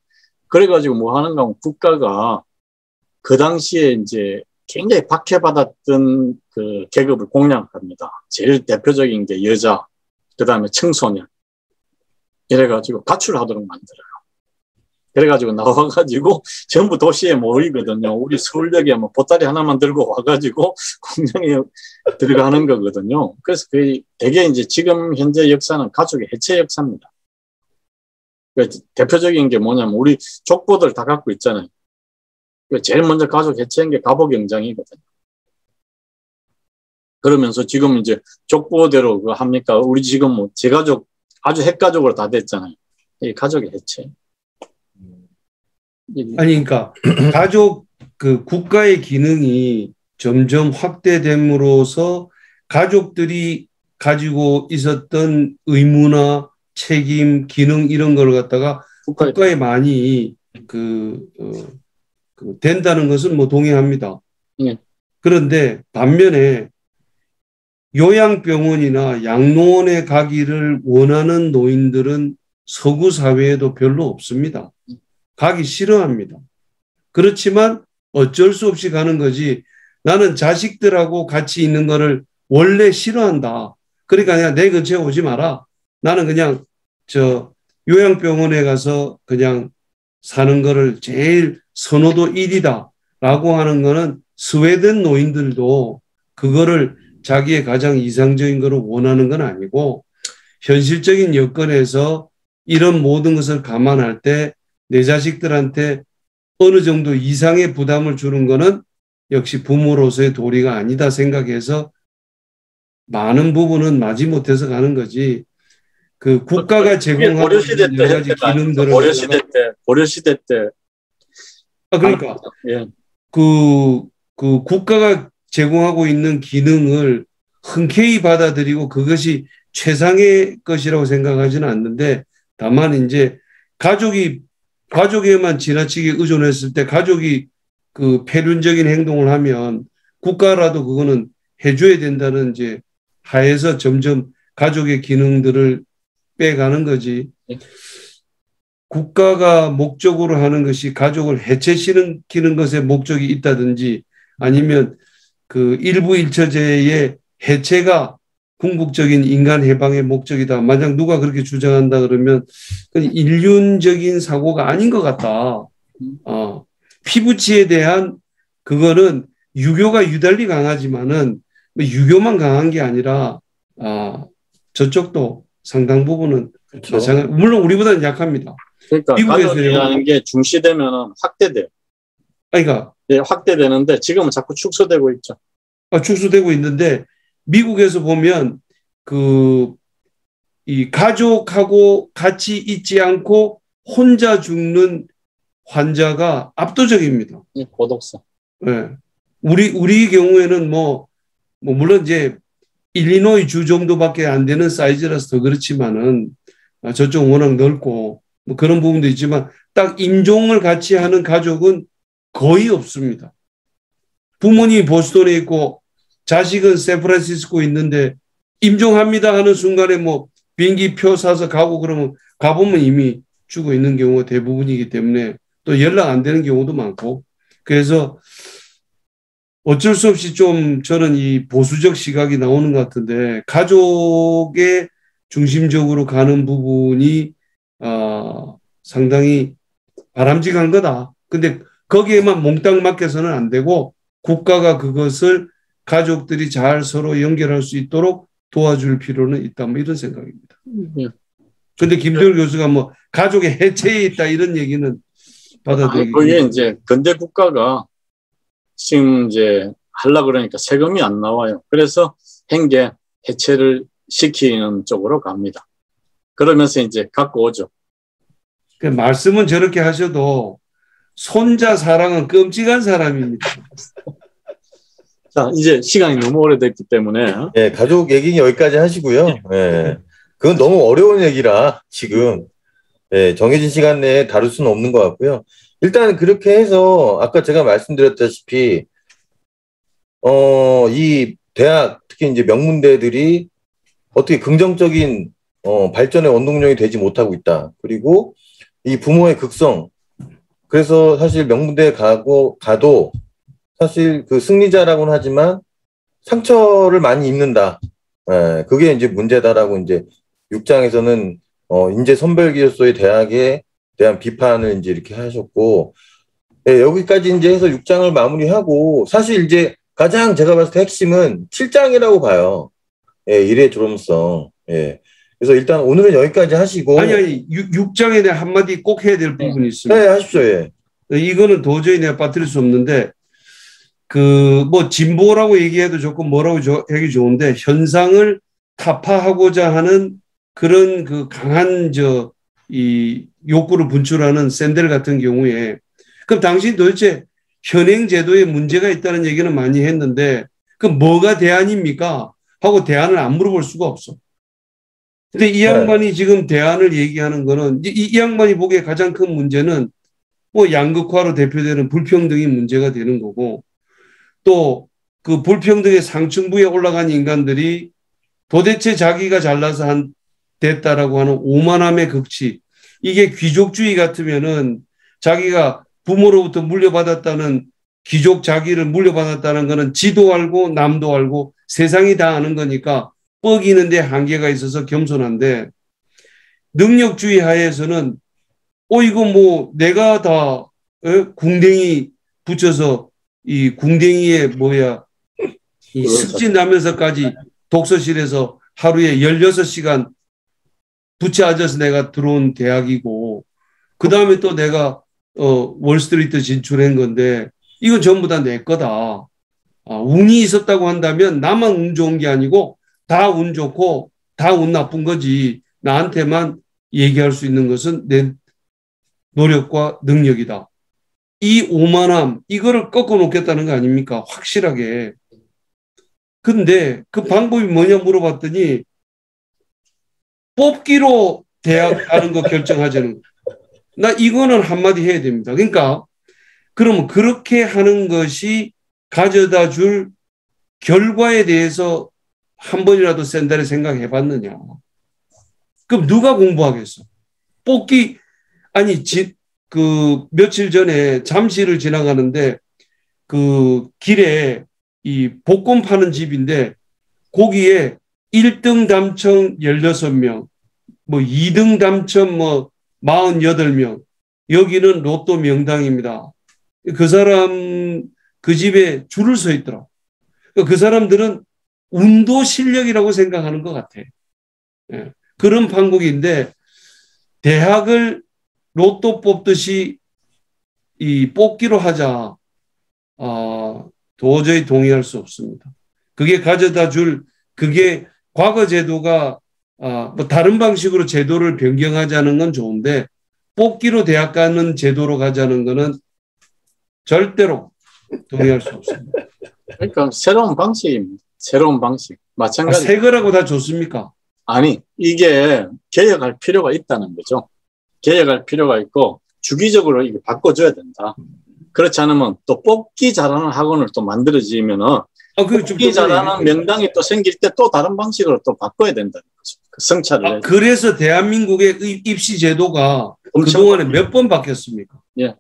그래가지고 뭐 하는가 하면 국가가 그 당시에 이제 굉장히 박해받았던 그 계급을 공략합니다. 제일 대표적인 게 여자, 그 다음에 청소년. 이래가지고 가출하도록 만들어요. 그래가지고 나와가지고 전부 도시에 모이거든요. 우리 서울역에 뭐 보따리 하나만 들고 와가지고 공장에 들어가는 거거든요. 그래서 되게 이제 지금 현재 역사는 가족의 해체 역사입니다. 대표적인 게 뭐냐면 우리 족보들 다 갖고 있잖아요. 제일 먼저 가족 해체한 게 갑오경장이거든요. 그러면서 지금 이제 족보대로 그거 합니까? 우리 지금 뭐 제가족 아주 핵가족으로 다 됐잖아요. 이 가족의 해체. 아니 그러니까 가족 그 국가의 기능이 점점 확대됨으로써 가족들이 가지고 있었던 의무나 책임, 기능 이런 걸 갖다가 국가에 많이 된다는 것은 뭐 동의합니다. 그런데 반면에 요양병원이나 양로원에 가기를 원하는 노인들은 서구 사회에도 별로 없습니다. 가기 싫어합니다. 그렇지만 어쩔 수 없이 가는 거지 나는 자식들하고 같이 있는 거를 원래 싫어한다. 그러니까 그냥 내 근처에 오지 마라. 나는 그냥 요양병원에 가서 그냥 사는 거를 제일 선호도 1위다 라고 하는 거는 스웨덴 노인들도 그거를 자기의 가장 이상적인 거를 원하는 건 아니고 현실적인 여건에서 이런 모든 것을 감안할 때 내 자식들한테 어느 정도 이상의 부담을 주는 거는 역시 부모로서의 도리가 아니다 생각해서 많은 부분은 마지못해서 가는 거지. 그 국가가 제공하고 있는 여러 가지 기능들을 고려시대 때 그러니까 그 국가가 제공하고 있는 기능을 흔쾌히 받아들이고 그것이 최상의 것이라고 생각하지는 않는데 다만 이제 가족에만 지나치게 의존했을 때 가족이 그 폐륜적인 행동을 하면 국가라도 그거는 해줘야 된다는 이제 하에서 점점 가족의 기능들을 빼가는 거지. 국가가 목적으로 하는 것이 가족을 해체시키는 것에 목적이 있다든지 아니면 그 일부 일처제의 해체가 궁극적인 인간 해방의 목적이다. 만약 누가 그렇게 주장한다 그러면 인륜적인 사고가 아닌 것 같다. 피부치에 대한 그거는 유교가 유달리 강하지만은 유교만 강한 게 아니라 저쪽도 상당 부분은 그렇죠. 물론 우리보다는 약합니다. 그러니까 가족이라는 게 중시되면 확대돼요. 그러니까 확대되는데 지금은 자꾸 축소되고 있죠. 축소되고 있는데 미국에서 보면 그 이 가족하고 같이 있지 않고 혼자 죽는 환자가 압도적입니다. 고독성. 예. 우리 경우에는 물론 이제 일리노이 주 정도밖에 안 되는 사이즈라서 더 그렇지만은 저쪽 워낙 넓고 뭐 그런 부분도 있지만 딱 임종을 같이 하는 가족은 거의 없습니다. 부모님이 보스턴에 있고 자식은 샌프란시스코에 있는데 임종합니다 하는 순간에 뭐 비행기 표 사서 가고 그러면 가보면 이미 죽어 있는 경우가 대부분이기 때문에 또 연락 안 되는 경우도 많고 그래서 어쩔 수 없이 좀 저는 이 보수적 시각이 나오는 것 같은데 가족의 중심적으로 가는 부분이 상당히 바람직한 거다. 근데 거기에만 몽땅 맡겨서는 안 되고 국가가 그것을 가족들이 잘 서로 연결할 수 있도록 도와줄 필요는 있다. 뭐 이런 생각입니다. 근데 김도열 교수가 뭐 가족의 해체에 있다 이런 얘기는 받아들이기. 그게 이제 근대 국가가 지금 이제 하려고 그러니까 세금이 안 나와요. 그래서 행계 해체를 시키는 쪽으로 갑니다. 그러면서 이제 갖고 오죠. 그 말씀은 저렇게 하셔도 손자 사랑은 끔찍한 사람입니다. 자, 이제 시간이 너무 오래됐기 때문에. 예, 가족 얘기는 여기까지 하시고요. 예. 그건 너무 어려운 얘기라 지금 예, 정해진 시간 내에 다룰 수는 없는 것 같고요. 일단 그렇게 해서 아까 제가 말씀드렸다시피 이 대학 특히 이제 명문대들이 어떻게 긍정적인 발전의 원동력이 되지 못하고 있다. 그리고 이 부모의 극성. 그래서 사실 명문대에 가도 사실 그 승리자라고는 하지만 상처를 많이 입는다. 예, 그게 이제 문제다라고 이제 6장에서는 인재 선별기업소의 대학에 대한 비판을 이제 이렇게 하셨고, 예, 여기까지 이제 해서 6장을 마무리하고, 사실 이제 가장 제가 봤을 때 핵심은 7장이라고 봐요. 예, 일의 조롱성. 예. 그래서 일단 오늘은 여기까지 하시고. 아니, 6장에 내가 한마디 꼭 해야 될 부분이 있습니다. 네, 하십시오. 예. 이거는 도저히 내가 빠뜨릴 수 없는데, 뭐, 진보라고 얘기해도 좋고 뭐라고 하기 좋은데, 현상을 타파하고자 하는 그런 그 강한 이 욕구를 분출하는 샌들 같은 경우에, 그럼 당신 도대체 현행 제도에 문제가 있다는 얘기는 많이 했는데, 그 뭐가 대안입니까? 하고 대안을 안 물어볼 수가 없어. 근데 이 양반이 지금 대안을 얘기하는 거는, 이 양반이 보기에 가장 큰 문제는 뭐 양극화로 대표되는 불평등이 문제가 되는 거고, 또 그 불평등의 상층부에 올라간 인간들이 도대체 자기가 잘나서 됐다라고 하는 오만함의 극치. 이게 귀족주의 같으면은 자기가 부모로부터 물려받았다는 귀족 자기를 물려받았다는 거는 지도 알고 남도 알고 세상이 다 아는 거니까 뻐기는데 한계가 있어서 겸손한데 능력주의 하에서는 이거 뭐 내가 다 궁뎅이 붙여서 이 궁뎅이에 이 습진나면서까지 독서실에서 하루에 16시간 부채 앉아서 내가 들어온 대학이고 그 다음에 또 내가 월스트리트 진출한 건데 이건 전부 다 내 거다. 운이 있었다고 한다면 나만 운 좋은 게 아니고 다 운 좋고 다 운 나쁜 거지. 나한테만 얘기할 수 있는 것은 내 노력과 능력이다. 이 오만함 이거를 꺾어 놓겠다는 거 아닙니까? 확실하게. 근데 그 방법이 뭐냐 물어봤더니 뽑기로 대학 가는 거 결정하자는 거. 나 이거는 한마디 해야 됩니다. 그러니까 그러면 그렇게 하는 것이 가져다 줄 결과에 대해서 한 번이라도 샌달에 생각해 봤느냐. 그럼 누가 공부하겠어? 뽑기 아니 며칠 전에 잠실을 지나가는데 그 길에 이 복권 파는 집인데 거기에 1등 당첨 16명, 뭐 2등 당첨 48명, 여기는 로또 명당입니다. 그 사람 그 집에 줄을 서 있더라. 그 사람들은 운도 실력이라고 생각하는 것 같아. 예. 그런 판국인데 대학을 로또 뽑듯이 이 뽑기로 하자. 도저히 동의할 수 없습니다. 그게 가져다 줄 그게 과거 제도가 뭐 다른 방식으로 제도를 변경하자는 건 좋은데 뽑기로 대학 가는 제도로 가자는 거는 절대로 동의할 수 없습니다. 그러니까 새로운 방식입니다. 새로운 방식. 마찬가지. 새 거라고 다 좋습니까? 아니, 이게 개혁할 필요가 있다는 거죠. 개혁할 필요가 있고 주기적으로 이게 바꿔줘야 된다. 그렇지 않으면 또 뽑기 잘하는 학원을 또 만들어지면은 뽑기 잘하는 명당이 또 생길 때 또 다른 방식으로 또 바꿔야 된다는 거죠. 그 성찰을. 그래서 대한민국의 입시 제도가 그동안에 몇 번 바뀌었습니까? 예.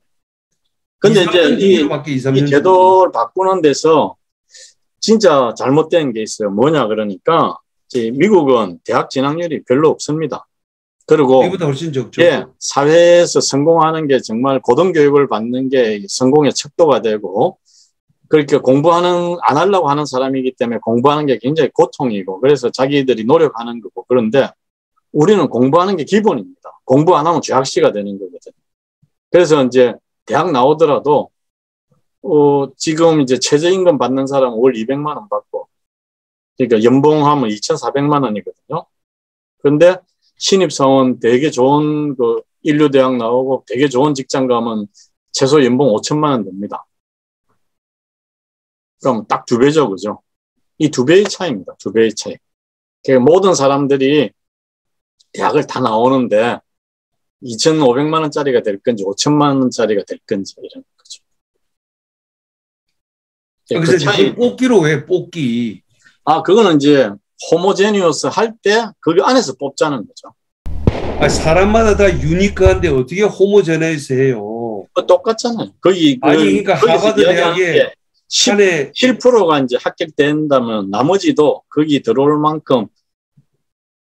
근데 이제 이 제도를 바꾸는 데서 진짜 잘못된 게 있어요. 뭐냐 그러니까 미국은 대학 진학률이 별로 없습니다. 그리고 미국보다 훨씬 적죠. 예, 사회에서 성공하는 게 정말 고등교육을 받는 게 성공의 척도가 되고 그렇게 공부하는 안 하려고 하는 사람이기 때문에 공부하는 게 굉장히 고통이고 그래서 자기들이 노력하는 거고 그런데 우리는 공부하는 게 기본입니다. 공부 안 하면 죄악시가 되는 거거든요. 그래서 이제 대학 나오더라도 지금 이제 최저임금 받는 사람은 월 200만 원 받고 그러니까 연봉하면 2,400만 원이거든요. 그런데 신입사원 되게 좋은 그 인류대학 나오고 되게 좋은 직장 가면 최소 연봉 5천만 원 됩니다. 그럼 딱 2배죠, 그죠? 이 2배의 차이입니다. 2배의 차이. 그러니까 모든 사람들이 대학을 다 나오는데 2,500만 원짜리가 될 건지 5천만 원짜리가 될 건지 이런 거죠. 그 차이. 뽑기로 왜 뽑기? 그거는 이제 호모제니어스 할 때 그 안에서 뽑자는 거죠. 사람마다 다 유니크한데 어떻게 호모제니어스 해요? 똑같잖아요. 그러니까 하버드 대학에 7%가 이제 합격된다면 나머지도 거기 들어올 만큼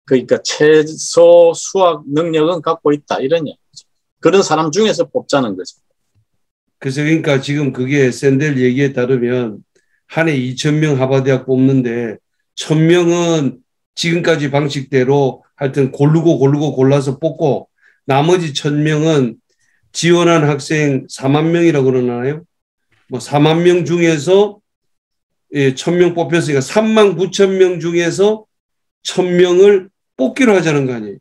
그러니까 최소 수학 능력은 갖고 있다 이런 얘기죠. 그런 사람 중에서 뽑자는 거죠. 그래서 그러니까 지금 그게 샌델 얘기에 따르면 한 해 2,000명 하버드대학 뽑는데 1,000명은 지금까지 방식대로 하여튼 고르고 골라서 뽑고 나머지 1,000명은 지원한 학생 4만 명이라고 그러나요? 뭐 4만 명 중에서 1,000명 뽑혔으니까 3만 9천 명 중에서 1,000명을 뽑기로 하자는 거 아니에요?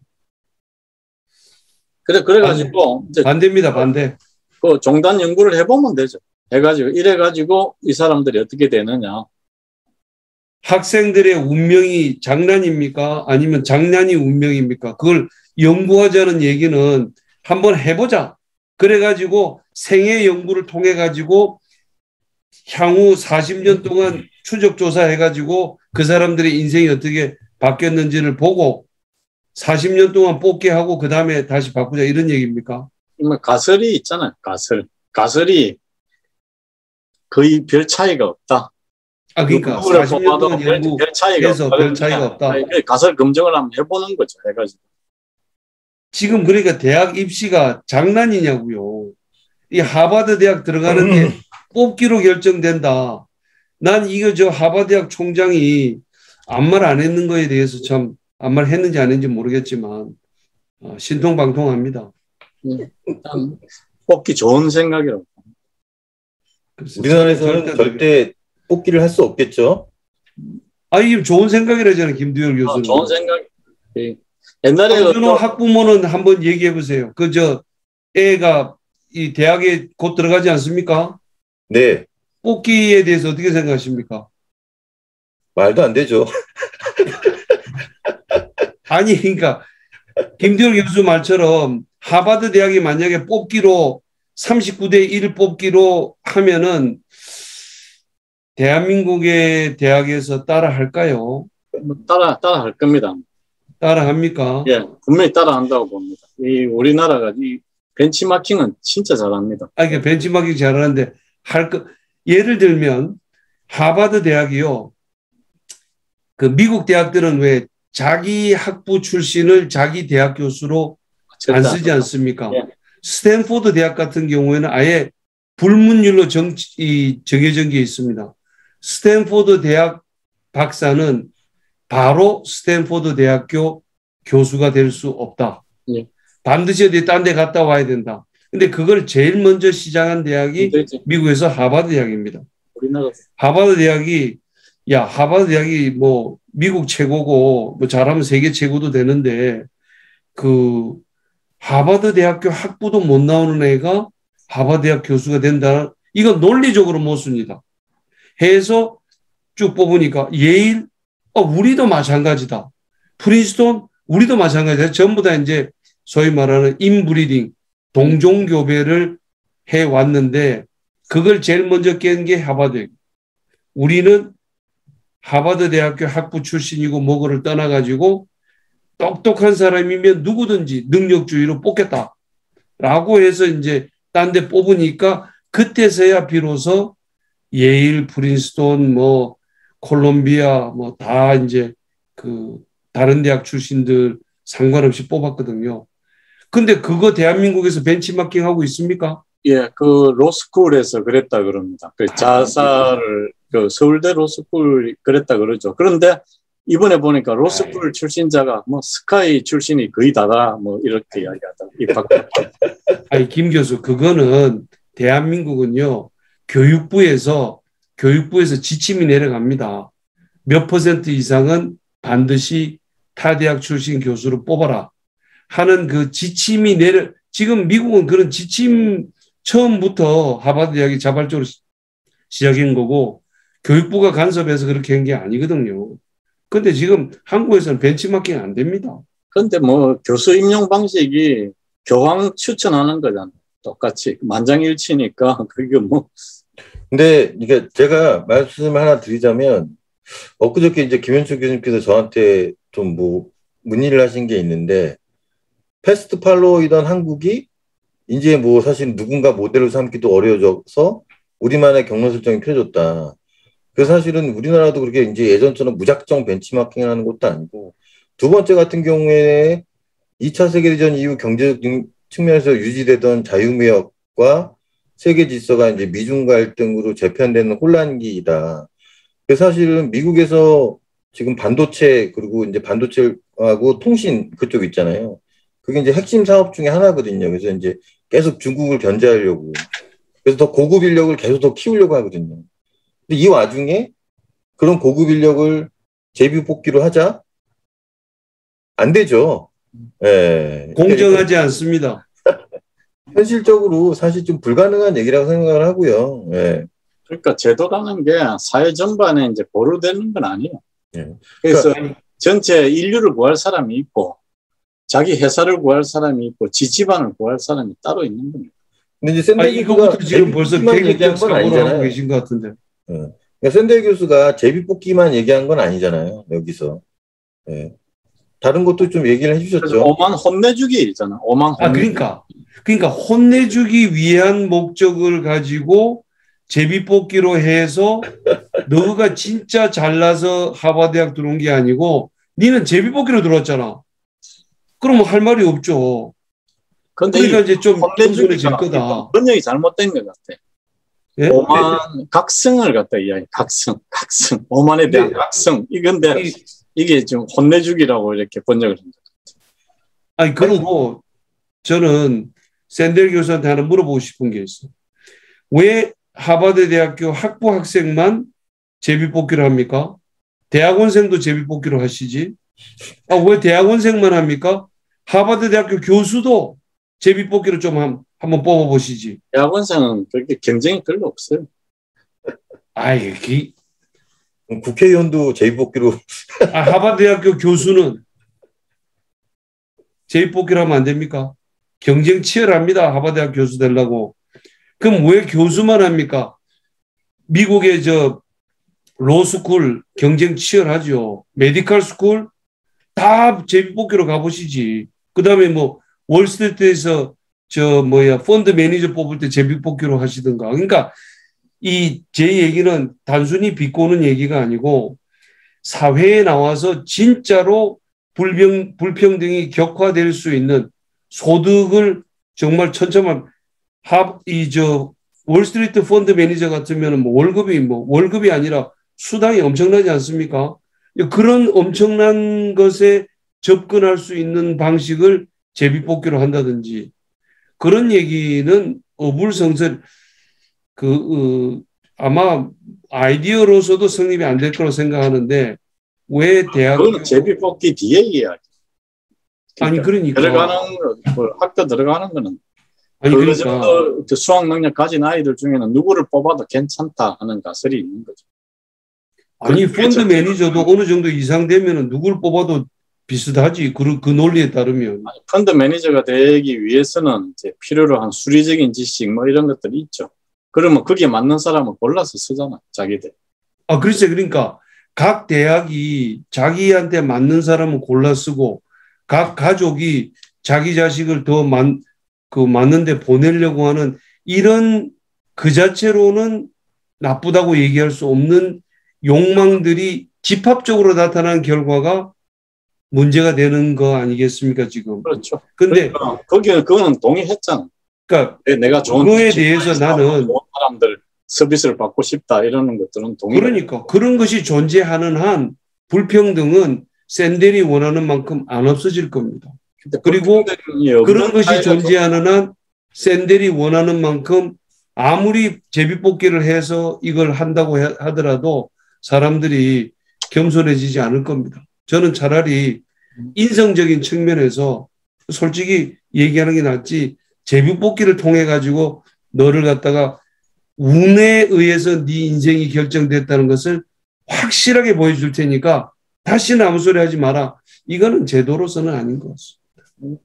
그래가지고 반대입니다. 반대. 그 종단 연구를 해보면 되죠. 이래가지고 이 사람들이 어떻게 되느냐. 학생들의 운명이 장난입니까? 아니면 장난이 운명입니까? 그걸 연구하자는 얘기는 한번 해보자. 그래가지고 생애 연구를 통해가지고 향후 40년 동안 추적 조사해가지고 그 사람들의 인생이 어떻게 바뀌었는지를 보고 40년 동안 뽑게 하고 그 다음에 다시 바꾸자 이런 얘기입니까? 가설이 있잖아요. 가설이 거의 별 차이가 없다. 그러니까 40년 동안 연구해서 별 차이가 없다. 가설 검증을 한번 해보는 거죠. 해가지고. 지금 그러니까 대학 입시가 장난이냐고요. 이 하버드 대학 들어가는 게 뽑기로 결정된다. 난 이거 하버드 대학 총장이 아무 말 안 했는 거에 대해서 참 아무 말 했는지 안 했는지 모르겠지만 신통방통합니다. 뽑기 좋은 생각이라고. 우리나라에서는 절대 뽑기를 할 수 없겠죠. 이게 좋은 생각이라잖아요, 김두열 교수는. 좋은 생각. 옛날에 황준호 학부모는 한번 얘기해 보세요. 애가 이 대학에 곧 들어가지 않습니까? 네. 뽑기에 대해서 어떻게 생각하십니까? 말도 안 되죠. 아니, 그러니까 김두열 교수 말처럼 하버드 대학이 만약에 뽑기로 39대 1 뽑기로 하면은 대한민국의 대학에서 따라 할까요? 따라 할 겁니다. 따라 합니까? 예, 분명히 따라 한다고 봅니다. 우리나라가 이 벤치마킹은 진짜 잘합니다. 그러니까 벤치마킹 잘하는데 예를 들면 하버드 대학이요. 그 미국 대학들은 왜 자기 학부 출신을 자기 대학 교수로 안 쓰지 않습니까? 예. 스탠포드 대학 같은 경우에는 아예 불문율로 정해진 게 있습니다. 스탠포드 대학 박사는 바로 스탠포드 대학교 교수가 될 수 없다. 예. 반드시 어디 딴 데 갔다 와야 된다. 근데 그걸 제일 먼저 시작한 대학이 미국에서 하버드 대학입니다. 우리나라 하버드 대학이 야, 하버드 대학이 뭐 미국 최고고 뭐 잘하면 세계 최고도 되는데 그 하버드 대학교 학부도 못 나오는 애가 하버드 대학 교수가 된다. 이건 논리적으로 모순이다. 해서 쭉 뽑으니까 예일, 우리도 마찬가지다. 프린스톤, 우리도 마찬가지다. 전부 다 이제 소위 말하는 인브리딩, 동종교배를 해왔는데 그걸 제일 먼저 깬 게 하버드. 우리는 하버드 대학교 학부 출신이고 뭐고를 떠나가지고 똑똑한 사람이면 누구든지 능력주의로 뽑겠다라고 해서 이제 딴 데 뽑으니까 그때서야 비로소 예일, 프린스톤, 뭐 콜롬비아 뭐 다 이제 그 다른 대학 출신들 상관없이 뽑았거든요. 근데 그거 대한민국에서 벤치마킹 하고 있습니까? 예, 그 로스쿨에서 그랬다 그럽니다. 그 자사를 그 서울대 로스쿨 그랬다 그러죠. 그런데 이번에 보니까 로스쿨 출신자가 뭐 스카이 출신이 거의 다다 뭐 이렇게 이야기하다. 입학. 아니 김 교수 그거는 대한민국은요 교육부에서 지침이 내려갑니다. 몇 퍼센트 이상은 반드시 타 대학 출신 교수를 뽑아라 하는 그 지침이 지금 미국은 그런 지침 처음부터 하버드 대학이 자발적으로 시작한 거고 교육부가 간섭해서 그렇게 한 게 아니거든요. 근데 지금 한국에서는 벤치마킹 안 됩니다. 근데 뭐 교수 임용 방식이 교황 추천하는 거잖아요. 똑같이 만장일치니까 그게 뭐. 근데 이게 제가 말씀을 하나 드리자면 엊그저께 이제 김현철 교수님께서 저한테 좀 뭐 문의를 하신 게 있는데 패스트 팔로우이던 한국이 이제 뭐 사실 누군가 모델을 삼기도 어려워져서 우리만의 경로 설정이 펴졌다. 그래서 사실은 우리나라도 그렇게 이제 예전처럼 무작정 벤치마킹 하는 것도 아니고 두 번째 같은 경우에 2차 세계대전 이후 경제적 측면에서 유지되던 자유무역과 세계 질서가 이제 미중 갈등으로 재편되는 혼란기이다. 그래서 사실은 미국에서 지금 반도체 그리고 이제 반도체하고 통신 그쪽 있잖아요. 그게 이제 핵심 사업 중에 하나거든요. 그래서 이제 계속 중국을 견제하려고. 그래서 더 고급 인력을 계속 더 키우려고 하거든요. 근데 이 와중에 그런 고급 인력을 제비 뽑기로 하자? 안 되죠. 예. 공정하지 않습니다. 현실적으로 사실 좀 불가능한 얘기라고 생각을 하고요. 예. 그러니까 제도라는 게 사회 전반에 이제 보류되는 건 아니에요. 예. 그래서 전체 인류를 구할 사람이 있고 자기 회사를 구할 사람이 있고 지집안을 구할 사람이 따로 있는 겁니다. 근데 이제 샌델 이거부터 지금 벌써 얘기한 건 아니잖아요. 계신 것 같은데. 그러니까 샌델 교수가 제비 뽑기만 얘기한 건 아니잖아요. 여기서. 예. 다른 것도 좀 얘기를 해주셨죠. 오만 혼내주기 있잖아. 오만 혼내주기. 그러니까 혼내주기 위한 목적을 가지고 제비 뽑기로 해서 너가 진짜 잘나서 하버드 대학 들어온 게 아니고 니는 제비 뽑기로 들어왔잖아. 그러면 할 말이 없죠. 그러니까 이제 좀 혼내줄 거다. 번역이 잘못된 것 같아. 예? 오만 각성을 갖다 이야기. 각성. 오만에 대한 각성. 이건데 이게 좀 혼내주기라고 이렇게 번역을 합니다. 아니 그리고 저는 샌델 교수한테 하나 물어보고 싶은 게 있어. 왜 하버드 대학교 학부 학생만 제비 뽑기를 합니까? 대학원생도 제비 뽑기로 하시지? 왜 대학원생만 합니까? 하버드 대학교 교수도 제비 뽑기로 좀 한번 뽑아보시지. 대학원생은 그렇게 경쟁이 별로 없어요. 국회의원도 제비 뽑기로. 하버드 대학교 교수는 제비 뽑기로 하면 안 됩니까? 경쟁 치열합니다. 하버드 대학 교수 되려고. 그럼 왜 교수만 합니까? 미국의 로스쿨 경쟁 치열하죠. 메디컬 스쿨 다 제비 뽑기로 가보시지. 그 다음에 뭐 월스트리트에서 펀드 매니저 뽑을 때 제비 뽑기로 하시든가. 그러니까 제 얘기는 단순히 비꼬는 얘기가 아니고 사회에 나와서 진짜로 불평등이 격화될 수 있는 소득을 정말 천천만 월스트리트 펀드 매니저 같으면 월급이 아니라 수당이 엄청나지 않습니까? 그런 엄청난 것에 접근할 수 있는 방식을 제비 뽑기로 한다든지 그런 얘기는 어불성설 아마 아이디어로서도 성립이 안 될 거라고 생각하는데 왜 대학교 그거는 제비 뽑기 뒤에 이야기. 아니 그러니까 들어가는 학교 들어가는 거는 아니 그 그러니까 정도 수학 능력 가진 아이들 중에는 누구를 뽑아도 괜찮다 하는 가설이 있는 거죠. 아니 펀드 매니저도 어느 정도 이상 되면은 누구를 뽑아도 비슷하지 그 논리에 따르면 아니, 펀드 매니저가 되기 위해서는 이제 필요로 한 수리적인 지식 뭐 이런 것들이 있죠. 그러면 거기에 맞는 사람을 골라서 쓰잖아, 자기들. 아 글쎄 그러니까 각 대학이 자기한테 맞는 사람을 골라 쓰고 각 가족이 자기 자식을 더 맞는데 보내려고 하는 이런 그 자체로는 나쁘다고 얘기할 수 없는 욕망들이 집합적으로 나타난 결과가 문제가 되는 거 아니겠습니까 지금? 그렇죠. 근데 그러니까 그거는 동의했잖아. 그러니까 내가 좋은 그거에 대해서 나는 좋은 사람들 서비스를 받고 싶다 이러는 것들은 동의. 그러니까 그런 것이 존재하는 한 불평등은 샌델이 원하는 만큼 안 없어질 겁니다. 그리고 그런 것이 존재하는 한 샌델이 원하는 만큼 아무리 제비뽑기를 해서 이걸 한다고 하더라도 사람들이 겸손해지지 않을 겁니다. 저는 차라리 인성적인 측면에서 솔직히 얘기하는 게 낫지 제비뽑기를 통해 가지고 너를 갖다가 운에 의해서 네 인생이 결정됐다는 것을 확실하게 보여줄 테니까 다시는 아무 소리 하지 마라. 이거는 제도로서는 아닌 것 같습니다.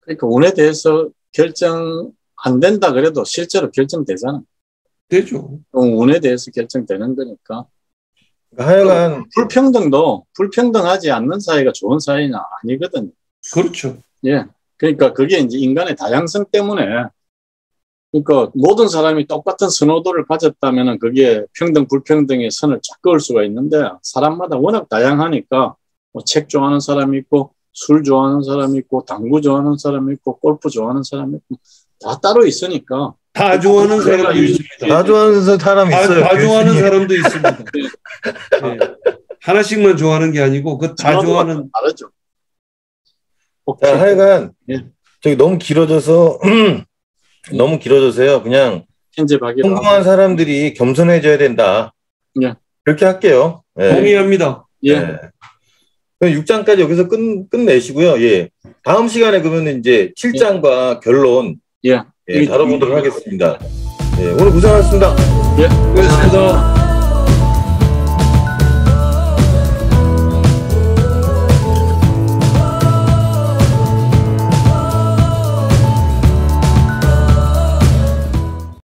그러니까 운에 대해서 결정 안 된다 그래도 실제로 결정되잖아. 되죠. 운에 대해서 결정되는 거니까. 하여간 불평등도 불평등하지 않는 사회가 좋은 사회는 아니거든요. 그렇죠. 예. 그러니까 그게 이제 인간의 다양성 때문에 그러니까 모든 사람이 똑같은 선호도를 가졌다면은 그게 평등 불평등의 선을 쫙 그을 수가 있는데 사람마다 워낙 다양하니까 뭐 책 좋아하는 사람이 있고 술 좋아하는 사람이 있고 당구 좋아하는 사람이 있고 골프 좋아하는 사람이 있고 다 따로 있으니까 다 좋아하는 사람도 있습니다. 다 좋아하는 사람이 있어요. 다 좋아하는 사람도 있습니다. 네. 하나씩만 좋아하는 게 아니고 그 다 좋아하는 다르죠. 자, 하여간 예. 저기 너무 길어져서 너무 길어져서요. 그냥 편집하기로 성공한 사람들이 겸손해져야 된다. 예. 그렇게 할게요. 예. 동의합니다. 예. 예. 그럼 6장까지 여기서 끝내시고요. 예. 다음 시간에 그러면 이제 7장과 결론 예. 다뤄보도록 하겠습니다. 예. 오늘 고생하셨습니다. 예. 고맙습니다.